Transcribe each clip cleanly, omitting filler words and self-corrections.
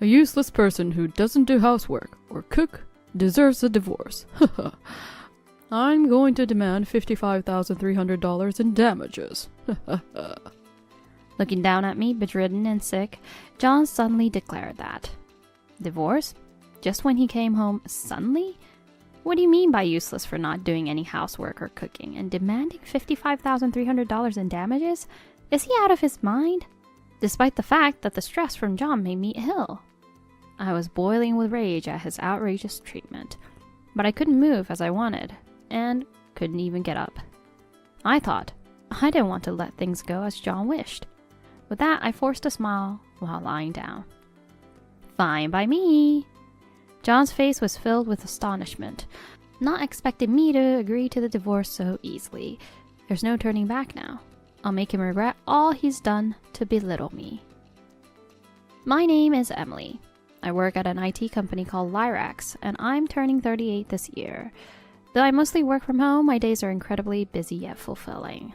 A useless person who doesn't do housework or cook deserves a divorce. I'm going to demand $55,300 in damages. Looking down at me, bedridden and sick, John suddenly declared that. Divorce? Just when he came home suddenly? What do you mean by useless for not doing any housework or cooking and demanding $55,300 in damages? Is he out of his mind? Despite the fact that the stress from John made me ill. I was boiling with rage at his outrageous treatment, but I couldn't move as I wanted, and couldn't even get up. I thought, I didn't want to let things go as John wished. With that, I forced a smile while lying down. Fine by me. John's face was filled with astonishment, not expecting me to agree to the divorce so easily. There's no turning back now. I'll make him regret all he's done to belittle me. My name is Emily. I work at an IT company called Lyrax, and I'm turning 38 this year. Though I mostly work from home, my days are incredibly busy yet fulfilling.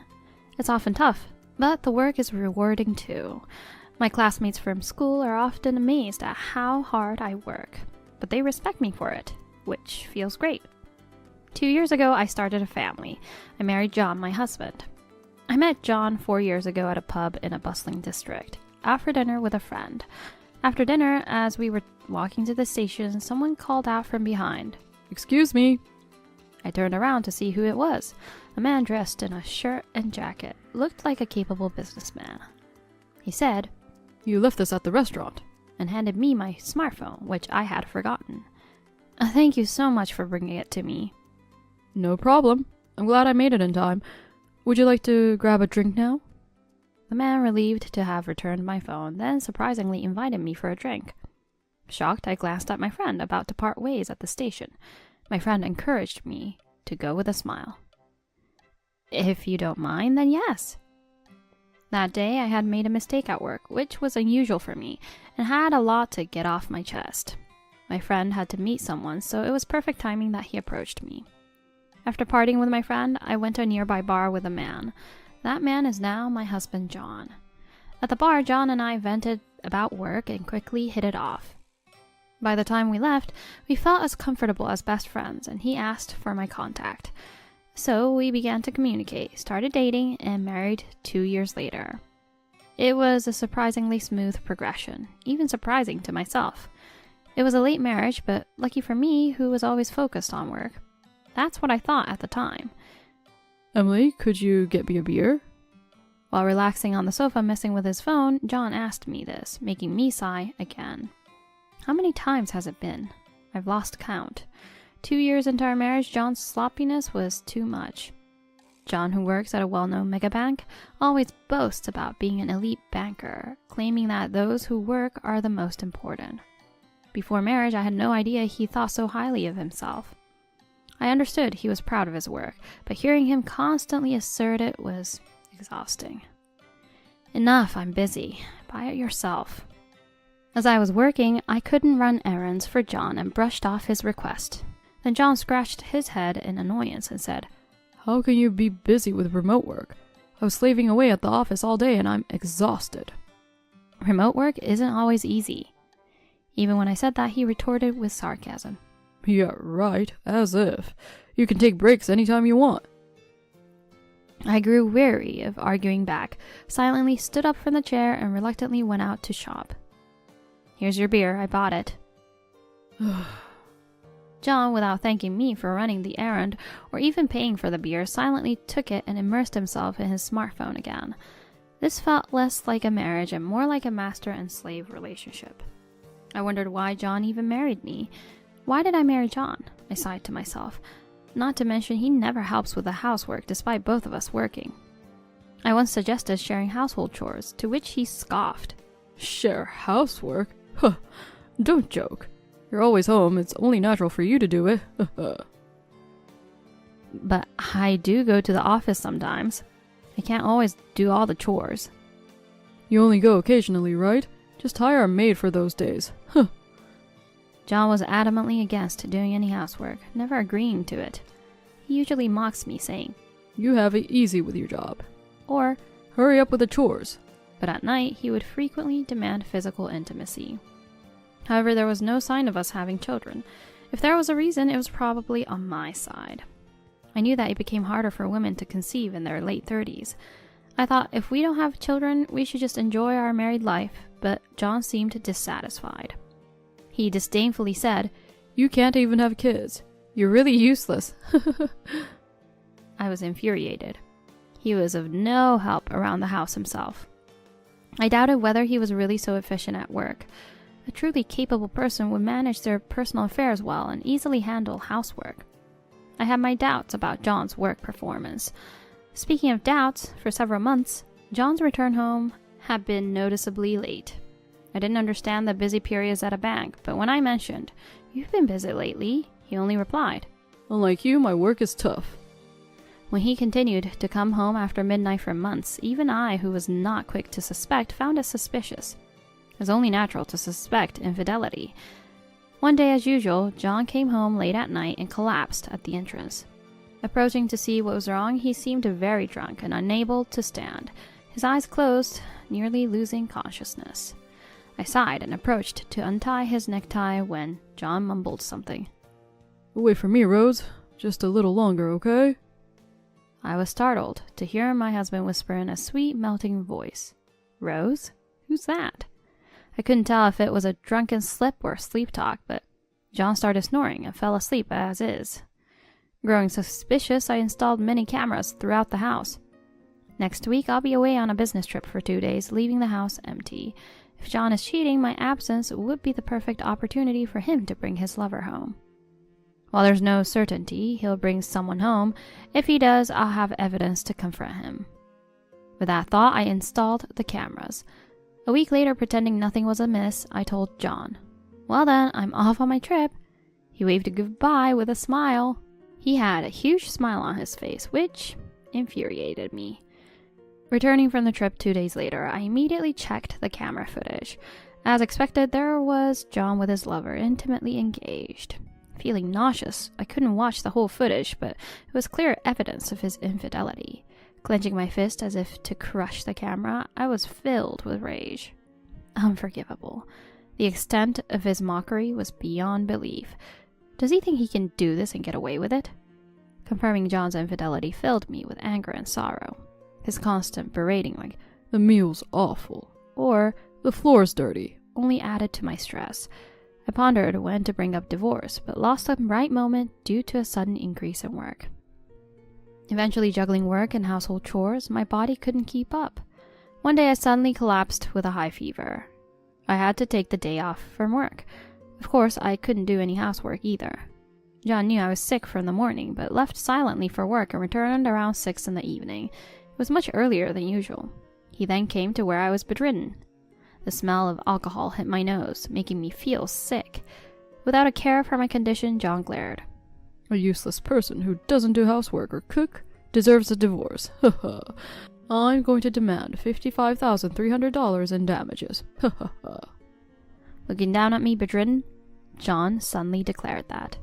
It's often tough, but the work is rewarding too. My classmates from school are often amazed at how hard I work, but they respect me for it, which feels great. 2 years ago, I started a family. I married John, my husband. I met John 4 years ago at a pub in a bustling district, out for dinner with a friend. After dinner, as we were walking to the station, someone called out from behind, "Excuse me." I turned around to see who it was. A man dressed in a shirt and jacket, looked like a capable businessman. He said, "You left this at the restaurant," and handed me my smartphone, which I had forgotten. "Thank you so much for bringing it to me." "No problem. I'm glad I made it in time. Would you like to grab a drink now?" The man, relieved to have returned my phone, then surprisingly invited me for a drink. Shocked, I glanced at my friend, about to part ways at the station. My friend encouraged me to go with a smile. "If you don't mind, then yes." That day, I had made a mistake at work, which was unusual for me, and had a lot to get off my chest. My friend had to meet someone, so it was perfect timing that he approached me. After parting with my friend, I went to a nearby bar with a man. That man is now my husband, John. At the bar, John and I vented about work and quickly hit it off. By the time we left, we felt as comfortable as best friends, and he asked for my contact. So we began to communicate, started dating, and married 2 years later. It was a surprisingly smooth progression, even surprising to myself. It was a late marriage, but lucky for me, who was always focused on work. That's what I thought at the time. "Emily, could you get me a beer?" While relaxing on the sofa messing with his phone, John asked me this, making me sigh again. How many times has it been? I've lost count. 2 years into our marriage, John's sloppiness was too much. John, who works at a well-known megabank, always boasts about being an elite banker, claiming that those who work are the most important. Before marriage, I had no idea he thought so highly of himself. I understood he was proud of his work, but hearing him constantly assert it was exhausting. "Enough, I'm busy. Buy it yourself." As I was working, I couldn't run errands for John and brushed off his request. Then John scratched his head in annoyance and said, "How can you be busy with remote work? I was slaving away at the office all day and I'm exhausted." Remote work isn't always easy. Even when I said that, he retorted with sarcasm. "Yeah, right, as if. You can take breaks anytime you want." I grew weary of arguing back, silently stood up from the chair, and reluctantly went out to shop. "Here's your beer, I bought it." John, without thanking me for running the errand or even paying for the beer, silently took it and immersed himself in his smartphone again. This felt less like a marriage and more like a master and slave relationship. I wondered why John even married me. Why did I marry John? I sighed to myself. Not to mention he never helps with the housework despite both of us working. I once suggested sharing household chores, to which he scoffed. "Share housework? Huh, don't joke. You're always home, it's only natural for you to do it." "But I do go to the office sometimes. I can't always do all the chores." "You only go occasionally, right? Just hire a maid for those days." John was adamantly against doing any housework, never agreeing to it. He usually mocks me, saying, "You have it easy with your job," or "Hurry up with the chores." But at night, he would frequently demand physical intimacy. However, there was no sign of us having children. If there was a reason, it was probably on my side. I knew that it became harder for women to conceive in their late 30s. I thought if we don't have children, we should just enjoy our married life, but John seemed dissatisfied. He disdainfully said, "You can't even have kids. You're really useless." I was infuriated. He was of no help around the house himself. I doubted whether he was really so efficient at work. A truly capable person would manage their personal affairs well and easily handle housework. I had my doubts about John's work performance. Speaking of doubts, for several months, John's return home had been noticeably late. I didn't understand the busy periods at a bank, but when I mentioned, "You've been busy lately," he only replied, "Unlike you, my work is tough." When he continued to come home after midnight for months, even I, who was not quick to suspect, found it suspicious. It was only natural to suspect infidelity. One day, as usual, John came home late at night and collapsed at the entrance. Approaching to see what was wrong, he seemed very drunk and unable to stand, his eyes closed, nearly losing consciousness. I sighed and approached to untie his necktie when John mumbled something. "Wait for me, Rose. Just a little longer, okay?" I was startled to hear my husband whisper in a sweet, melting voice, "Rose? Who's that?" I couldn't tell if it was a drunken slip or sleep talk, but John started snoring and fell asleep as is. Growing suspicious, I installed many cameras throughout the house. Next week, I'll be away on a business trip for 2 days, leaving the house empty. If John is cheating, my absence would be the perfect opportunity for him to bring his lover home. While there's no certainty he'll bring someone home, if he does, I'll have evidence to confront him. With that thought, I installed the cameras. A week later, pretending nothing was amiss, I told John, "Well then, I'm off on my trip." He waved goodbye with a smile. He had a huge smile on his face, which infuriated me. Returning from the trip 2 days later, I immediately checked the camera footage. As expected, there was John with his lover, intimately engaged. Feeling nauseous, I couldn't watch the whole footage, but it was clear evidence of his infidelity. Clenching my fist as if to crush the camera, I was filled with rage. Unforgivable. The extent of his mockery was beyond belief. Does he think he can do this and get away with it? Confirming John's infidelity filled me with anger and sorrow. His constant berating like, "The meal's awful," or "The floor's dirty," only added to my stress. I pondered when to bring up divorce, but lost the right moment due to a sudden increase in work. Eventually juggling work and household chores, my body couldn't keep up. One day I suddenly collapsed with a high fever. I had to take the day off from work. Of course, I couldn't do any housework either. John knew I was sick from the morning, but left silently for work and returned around 6 in the evening. It was much earlier than usual. He then came to where I was bedridden. The smell of alcohol hit my nose, making me feel sick. Without a care for my condition, John glared. "A useless person who doesn't do housework or cook deserves a divorce. I'm going to demand $55,300 in damages." Looking down at me bedridden, John suddenly declared that.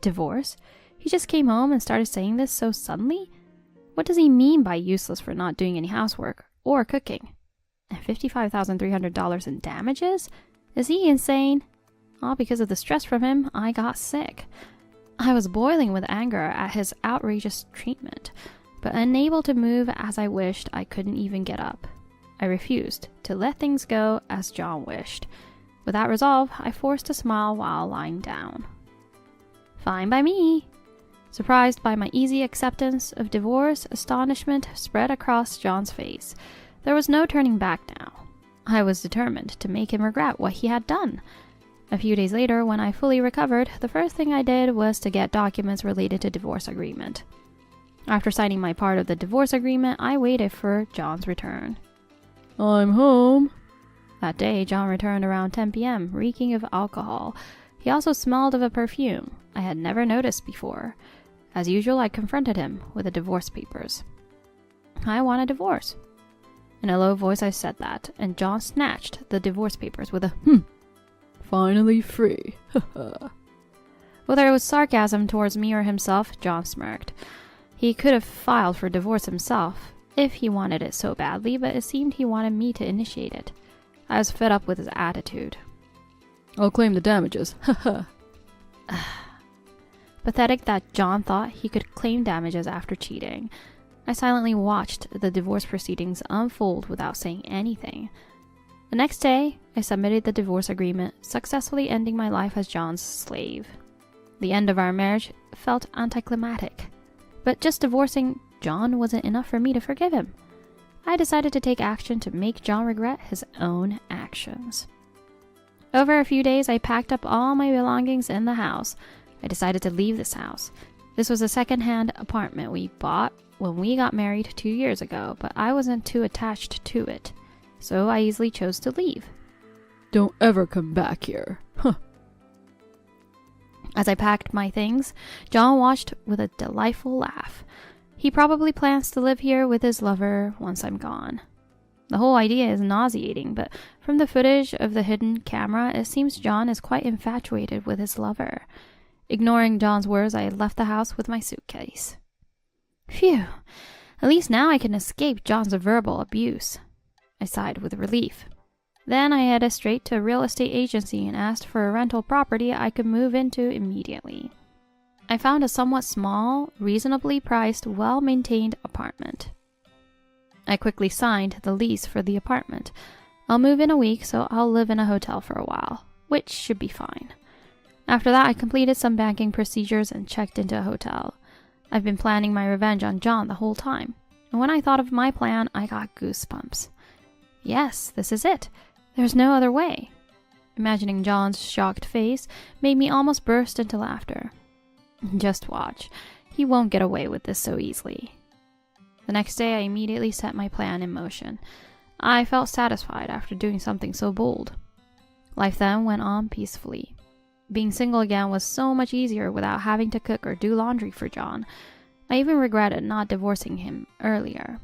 Divorce? He just came home and started saying this so suddenly? What does he mean by useless for not doing any housework or cooking? And $55,300 in damages? Is he insane? All because of the stress from him, I got sick. I was boiling with anger at his outrageous treatment, but unable to move as I wished, I couldn't even get up. I refused to let things go as John wished. With that resolve, I forced a smile while lying down. Fine by me. Surprised by my easy acceptance of divorce, astonishment spread across John's face. There was no turning back now. I was determined to make him regret what he had done. A few days later, when I fully recovered, the first thing I did was to get documents related to divorce agreement. After signing my part of the divorce agreement, I waited for John's return. "I'm home." That day, John returned around 10 p.m., reeking of alcohol. He also smelled of a perfume I had never noticed before. As usual, I confronted him with the divorce papers. I want a divorce. In a low voice, I said that, and John snatched the divorce papers with a "Finally free." Whether it was sarcasm towards me or himself, John smirked. He could have filed for divorce himself, if he wanted it so badly, but it seemed he wanted me to initiate it. I was fed up with his attitude. I'll claim the damages. Haha. Pathetic that John thought he could claim damages after cheating. I silently watched the divorce proceedings unfold without saying anything. The next day, I submitted the divorce agreement, successfully ending my life as John's slave. The end of our marriage felt anticlimactic, but just divorcing John wasn't enough for me to forgive him. I decided to take action to make John regret his own actions. Over a few days, I packed up all my belongings in the house. I decided to leave this house. This was a second-hand apartment we bought when we got married 2 years ago, but I wasn't too attached to it, so I easily chose to leave. Don't ever come back here. Huh. As I packed my things, John watched with a delightful laugh. He probably plans to live here with his lover once I'm gone. The whole idea is nauseating, but from the footage of the hidden camera, it seems John is quite infatuated with his lover. Ignoring John's words, I left the house with my suitcase. Phew, at least now I can escape John's verbal abuse. I sighed with relief. Then I headed straight to a real estate agency and asked for a rental property I could move into immediately. I found a somewhat small, reasonably priced, well-maintained apartment. I quickly signed the lease for the apartment. I'll move in a week, so I'll live in a hotel for a while, which should be fine. After that, I completed some banking procedures and checked into a hotel. I've been planning my revenge on John the whole time, and when I thought of my plan, I got goosebumps. Yes, this is it. There's no other way. Imagining John's shocked face made me almost burst into laughter. Just watch. He won't get away with this so easily. The next day, I immediately set my plan in motion. I felt satisfied after doing something so bold. Life then went on peacefully. Being single again was so much easier without having to cook or do laundry for John. I even regretted not divorcing him earlier.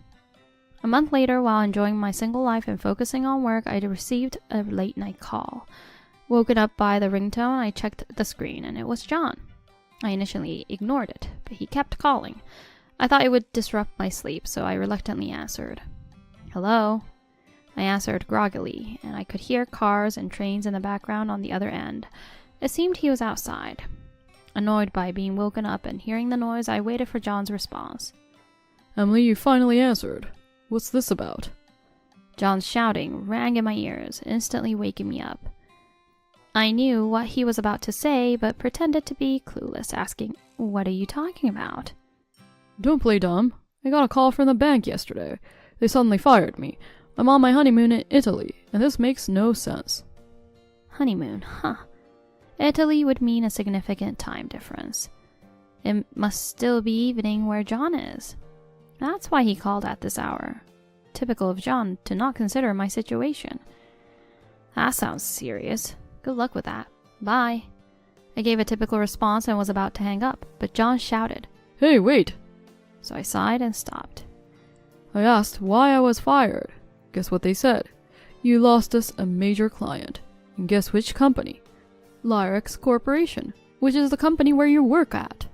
A month later, while enjoying my single life and focusing on work, I received a late-night call. Woken up by the ringtone, I checked the screen, and it was John. I initially ignored it, but he kept calling. I thought it would disrupt my sleep, so I reluctantly answered. Hello? I answered groggily, and I could hear cars and trains in the background on the other end. It seemed he was outside. Annoyed by being woken up and hearing the noise, I waited for John's response. Emily, you finally answered. What's this about? John's shouting rang in my ears, instantly waking me up. I knew what he was about to say, but pretended to be clueless, asking, "What are you talking about?" Don't play dumb. I got a call from the bank yesterday. They suddenly fired me. I'm on my honeymoon in Italy, and this makes no sense. Honeymoon, huh? Italy would mean a significant time difference. It must still be evening where John is. That's why he called at this hour. Typical of John to not consider my situation. That sounds serious. Good luck with that. Bye. I gave a typical response and was about to hang up, but John shouted, Hey, wait! So I sighed and stopped. I asked why I was fired. Guess what they said? You lost us a major client. And guess which company? Lyrex Corporation, which is the company where you work at.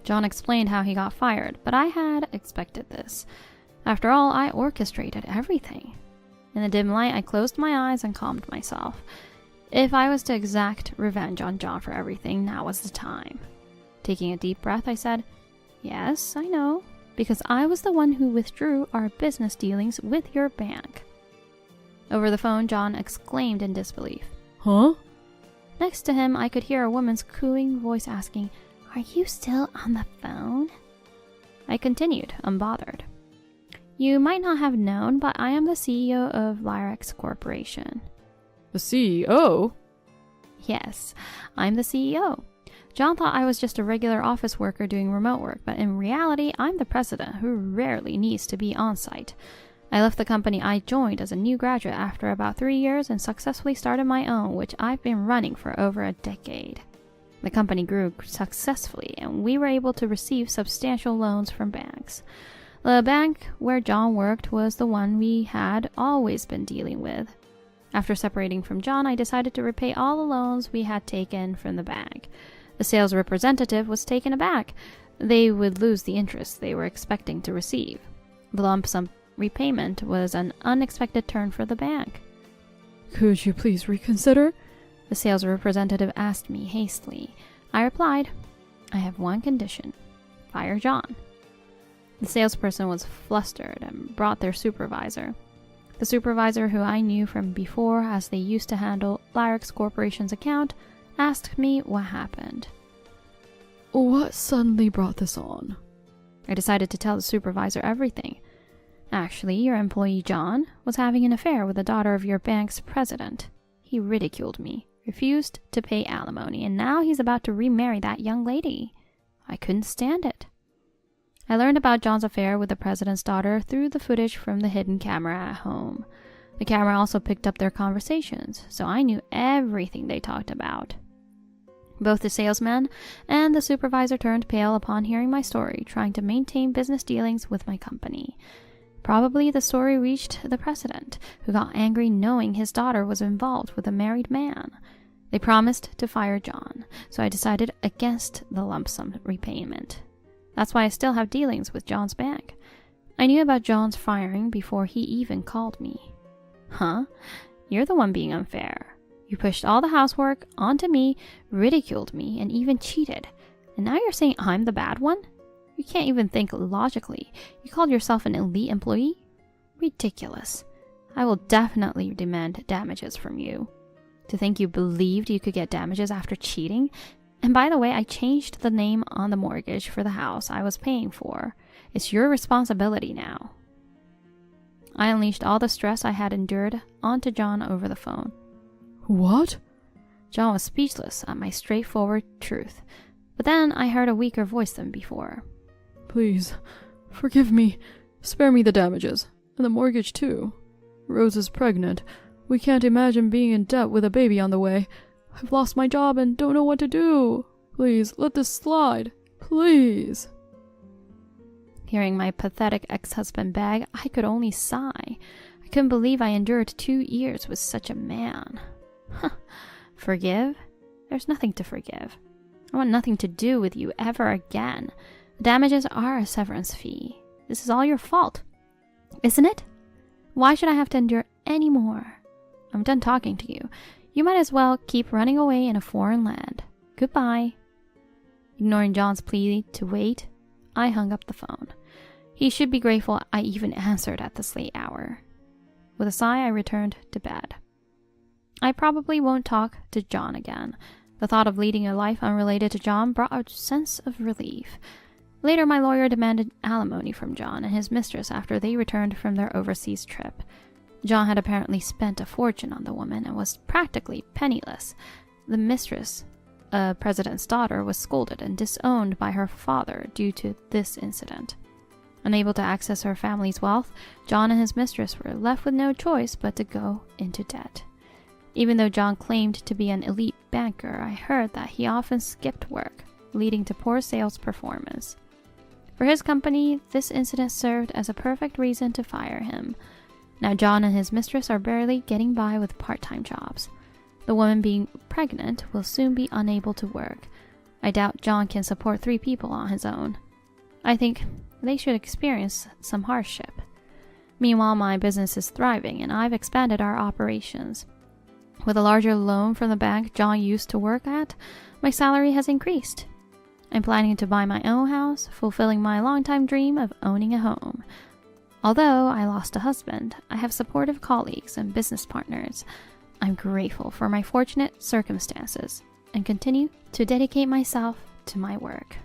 John explained how he got fired, but I had expected this. After all, I orchestrated everything. In the dim light, I closed my eyes and calmed myself. If I was to exact revenge on John for everything, now was the time. Taking a deep breath, I said, Yes, I know, because I was the one who withdrew our business dealings with your bank. Over the phone, John exclaimed in disbelief. Huh? Next to him, I could hear a woman's cooing voice asking, Are you still on the phone? I continued, unbothered. You might not have known, but I am the CEO of Lyrex Corporation. The CEO? Yes, I'm the CEO. John thought I was just a regular office worker doing remote work, but in reality, I'm the president who rarely needs to be on site. I left the company I joined as a new graduate after about 3 years and successfully started my own, which I've been running for over a decade. The company grew successfully, and we were able to receive substantial loans from banks. The bank where John worked was the one we had always been dealing with. After separating from John, I decided to repay all the loans we had taken from the bank. The sales representative was taken aback. They would lose the interest they were expecting to receive. The lump sum repayment was an unexpected turn for the bank. Could you please reconsider? The sales representative asked me hastily. I replied, I have one condition. Fire John. The salesperson was flustered and brought their supervisor. The supervisor, who I knew from before as they used to handle Lyrex Corporation's account, asked me what happened. What suddenly brought this on? I decided to tell the supervisor everything. Actually, your employee John was having an affair with the daughter of your bank's president. He ridiculed me, refused to pay alimony, and now he's about to remarry that young lady. I couldn't stand it. I learned about John's affair with the president's daughter through the footage from the hidden camera at home. The camera also picked up their conversations, so I knew everything they talked about. Both the salesman and the supervisor turned pale upon hearing my story, trying to maintain business dealings with my company. Probably the story reached the president, who got angry knowing his daughter was involved with a married man. They promised to fire John, so I decided against the lump sum repayment. That's why I still have dealings with John's bank. I knew about John's firing before he even called me. Huh? You're the one being unfair. You pushed all the housework onto me, ridiculed me, and even cheated. And now you're saying I'm the bad one? You can't even think logically. You called yourself an elite employee? Ridiculous. I will definitely demand damages from you. To think you believed you could get damages after cheating? And by the way, I changed the name on the mortgage for the house I was paying for. It's your responsibility now. I unleashed all the stress I had endured onto John over the phone. What? John was speechless at my straightforward truth. But then I heard a weaker voice than before. Please, forgive me. Spare me the damages. And the mortgage too. Rose is pregnant. We can't imagine being in debt with a baby on the way. I've lost my job and don't know what to do. Please, let this slide. Please. Hearing my pathetic ex-husband beg, I could only sigh. I couldn't believe I endured 2 years with such a man. Forgive? There's nothing to forgive. I want nothing to do with you ever again. The damages are a severance fee. This is all your fault, isn't it? Why should I have to endure any more? I'm done talking to you. You might as well keep running away in a foreign land. Goodbye. Ignoring John's plea to wait, I hung up the phone. He should be grateful I even answered at this late hour. With a sigh, I returned to bed. I probably won't talk to John again. The thought of leading a life unrelated to John brought a sense of relief. Later, my lawyer demanded alimony from John and his mistress after they returned from their overseas trip. John had apparently spent a fortune on the woman and was practically penniless. The mistress, a president's daughter, was scolded and disowned by her father due to this incident. Unable to access her family's wealth, John and his mistress were left with no choice but to go into debt. Even though John claimed to be an elite banker, I heard that he often skipped work, leading to poor sales performance. For his company, this incident served as a perfect reason to fire him. Now John and his mistress are barely getting by with part-time jobs. The woman being pregnant will soon be unable to work. I doubt John can support 3 people on his own. I think they should experience some hardship. Meanwhile, my business is thriving and I've expanded our operations. With a larger loan from the bank John used to work at, my salary has increased. I'm planning to buy my own house, fulfilling my longtime dream of owning a home. Although I lost a husband, I have supportive colleagues and business partners. I'm grateful for my fortunate circumstances and continue to dedicate myself to my work.